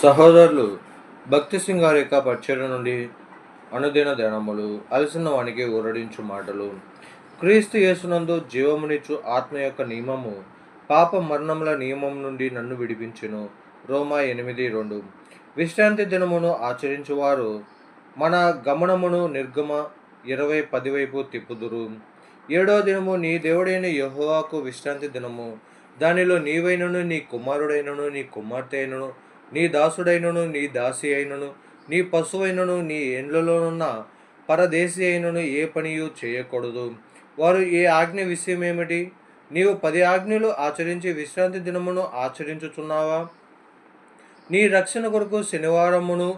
సహోదరులు, భక్తి సింగార్ యొక్క పరిచర్య నుండి అనుదిన ధ్యానములు, అలసిన వానికి ఊరడించు మాటలు. క్రీస్తు యేసునందు జీవమునిచ్చు ఆత్మ యొక్క నియమము పాప మరణముల నియమం నుండి నన్ను విడిపించెను. రోమా 8:2. విశ్రాంతి దినమును ఆచరించువారు మన గమనమును నిర్గమ 20:10 వైపు తిప్పుదురు. 7వ దినము నీ దేవుడైన యెహోవాకు విశ్రాంతి దినము. దానిలో నీవైనను, నీ కుమారుడైనను, నీ కుమార్తె అయినను, నీ దాసుడైనను, నీ దాసి అయినను, నీ పశువైనను, నీ ఎండ్లలోనున్న పరదేశి అయినను ఏ పనియు చేయకూడదు. వారు ఏ ఆజ్ఞ విషయమేమిటి? నీవు 10 ఆజ్ఞలు ఆచరించి విశ్రాంతి దినమును ఆచరించుచున్నావా? నీ రక్షణ కొరకు శనివారమును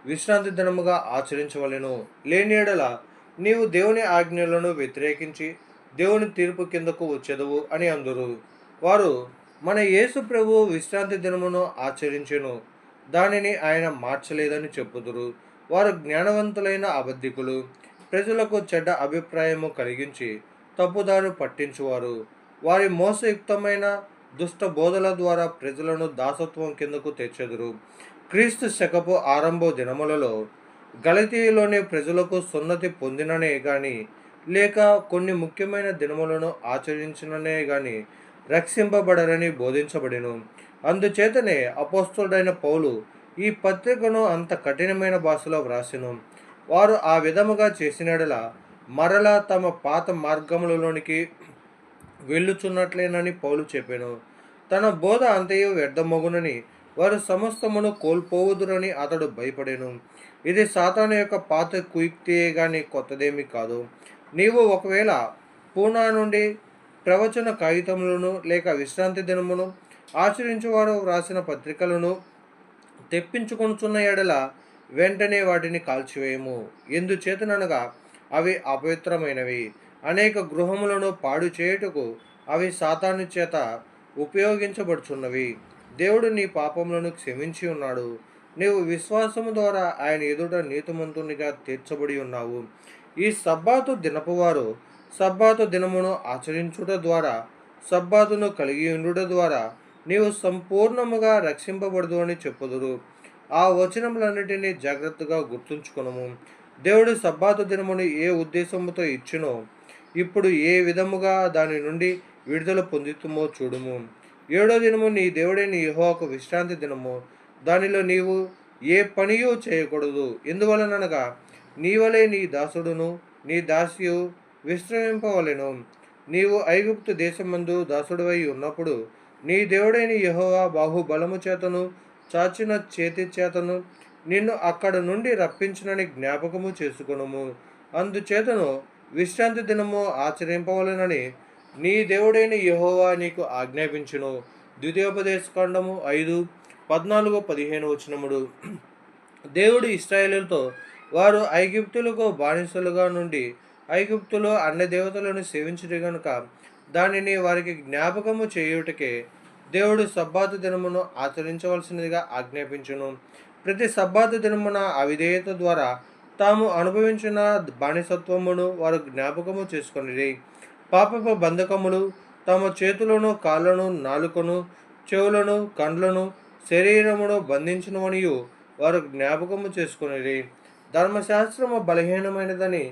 విశ్రాంతి దినముగా ఆచరించవలెను. లేని యెడల నీవు దేవుని ఆజ్ఞలను వ్యతిరేకించి దేవుని తీర్పు కిందకు వచ్చెదవు అని అందురు. వారు మన యేసు ప్రభువు విశ్రాంతి దినమును ఆచరించెను, దానిని ఆయన మార్చలేదని చెప్పుదురు. వారు జ్ఞానవంతులైన అబద్ధికులు, ప్రజలకు చెడ్డ అభిప్రాయము కలిగించి తప్పుదారు పట్టించువారు. వారి మోసయుక్తమైన దుష్ట బోధల ద్వారా ప్రజలను దాసత్వం కిందకు తెచ్చెదరు. క్రీస్తు శకపు ఆరంభ దినములలో గలతీయులోని ప్రజలకు సున్నతి పొందిననే గాని, లేక కొన్ని ముఖ్యమైన దినములను ఆచరించిననే గాని రక్షింపబడరని బోధించబడెను. అందుచేతనే అపోస్తలుడైన పౌలు ఈ పత్రికను అంత కఠినమైన భాషలో వ్రాసెను. వారు ఆ విధముగా చేసినడల మరలా తమ పాత మార్గములలోనికి వెళ్ళుచున్నట్లేనని పౌలు చెప్పెను. తన బోధ అంతయు వ్యర్థమగునని, వారు సమస్తమును కోల్పోవుదురని అతడు భయపడెను. ఇది సాతాను యొక్క పాత కుయుక్తియే గాని కొత్తదేమీ కాదు. నీవు ఒకవేళ పూనా నుండి ప్రవచన కాగితములను లేక విశ్రాంతి దినమును ఆచరించువారు వ్రాసిన పత్రికలను తెప్పించుకొనుచున్న ఎడల వెంటనే వాటిని కాల్చివేయము. ఎందుచేతననగా అవి అపవిత్రమైనవి. అనేక గృహములను పాడు చేయుటకు అవి సాతాను చేత ఉపయోగించబడుచున్నవి. దేవుడు నీ పాపములను క్షమించి ఉన్నాడు. నీవు విశ్వాసము ద్వారా ఆయన ఎదుట నీతిమంతునిగా తీర్చబడి ఉన్నావు. ఈ సబ్బాతు దినపువారు సబ్బాతు దినమును ఆచరించుట ద్వారా, సబ్బాతును కలిగి ఉండుట ద్వారా నీవు సంపూర్ణముగా రక్షింపబడదు అని చెప్పుదురు. ఆ వచనములన్నిటినీ జాగ్రత్తగా గుర్తుంచుకొనుము. దేవుడు సబ్బాతు దినమును ఏ ఉద్దేశముతో ఇచ్చినో, ఇప్పుడు ఏ విధముగా దాని నుండి విడుదల పొందుతుమో చూడుము. 7వ దినము నీ దేవుడైన యెహోవాకు విశ్రాంతి దినము. దానిలో నీవు ఏ పనియూ చేయకూడదు. ఎందువలననగా నీవలే నీ దాసుడును నీ దాసియు విశ్రమింపవలెను. నీవు ఐగుప్తు దేశమందు దాసుడివై ఉన్నప్పుడు నీ దేవుడైన యెహోవా బాహుబలము చేతను చాచిన చేతి చేతను నిన్ను అక్కడ నుండి రప్పించునని జ్ఞాపకము చేసుకొనుము. అందుచేతను విశ్రాంతి దినము ఆచరింపవలెనని నీ దేవుడైన యెహోవా నీకు ఆజ్ఞాపించును. ద్వితీయోపదేశకాండము 5:14-15 వచనములు. దేవుడు ఇశ్రాయేలుతో వారు ఐగుప్తులకు బానిసలుగా నుండి ఐగుప్తులో అన్య దేవతలను సేవించుట గనుక దానిని వారికి జ్ఞాపకము చేయుటకే దేవుడు సబ్బాతు దినమును ఆచరించవలసినదిగా ఆజ్ఞాపించును. ప్రతి సబ్బాతు దినమున అవిధేయత ద్వారా తాము అనుభవించిన బానిసత్వమును వారు జ్ఞాపకము చేసుకొనిరి. పాపపు బంధకములు తమ చేతులను, కాళ్ళను, నాలుకను, చెవులను, కండ్లను, శరీరమును బంధించినవనియు వారు జ్ఞాపకము చేసుకొనిరి. ధర్మశాస్త్రము బలహీనమైనదని,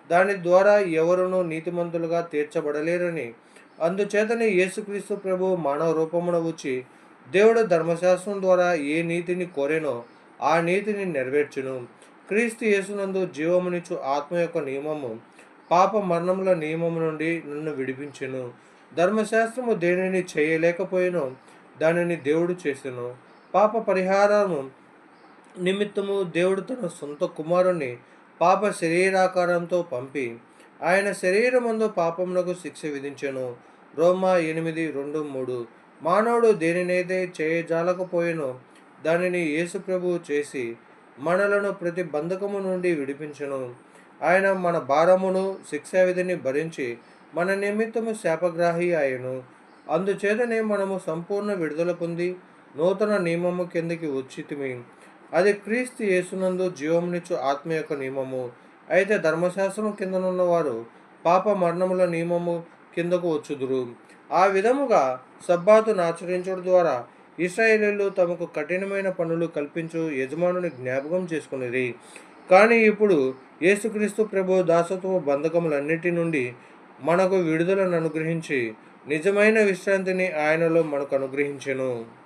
దాని ద్వారా ఎవరునూ నీతిమంతులుగా తీర్చబడలేరని, అందుచేతనే యేసుక్రీస్తు ప్రభువు మానవ రూపమున వచ్చి దేవుడు ధర్మశాస్త్రం ద్వారా ఏ నీతిని కోరెనో ఆ నీతిని నెరవేర్చును. క్రీస్తు యేసునందు జీవమునిచ్చు ఆత్మ యొక్క నియమము పాప మరణముల నియమము నుండి నన్ను విడిపించెను. ధర్మశాస్త్రము దేనిని చేయలేకపోయినో దానిని దేవుడు చేసెను. పాప పరిహారము నిమిత్తము దేవుడు తన సొంత కుమారుని పాప శరీరాకారంతో పంపి ఆయన శరీరమందు పాపమునకు శిక్ష విధించెను. రోమా 8:2-3. మానవుడు దేనినైతే చేయజాలకపోయినో దానిని యేసు ప్రభువు చేసి మనలను ప్రతి బంధకము నుండి విడిపించెను. ఆయన మన భారమును శిక్షావిధిని భరించి మన నిమిత్తము శాపగ్రాహి అయ్యెను. అందుచేతనే మనము సంపూర్ణ విడుదల పొంది నూతన నియమము కిందికి వచ్చితిమి. అది క్రీస్తు యేసునందు జీవమునిచ్చు ఆత్మ యొక్క నియమము. అయితే ధర్మశాస్త్రం కిందనున్న వారు పాప మరణముల నియమము కిందకు వచ్చుదురు. ఆ విధముగా సబ్బాతును ఆచరించడం ద్వారా ఇశ్రాయేలీయులు తమకు కఠినమైన పనులు కల్పించు యజమానుని జ్ఞాపకం చేసుకునేది. కానీ ఇప్పుడు యేసుక్రీస్తు ప్రభు దాసత్వ బంధకములన్నిటి నుండి మనకు విడుదలను అనుగ్రహించి నిజమైన విశ్రాంతిని ఆయనలో మనకు అనుగ్రహించెను.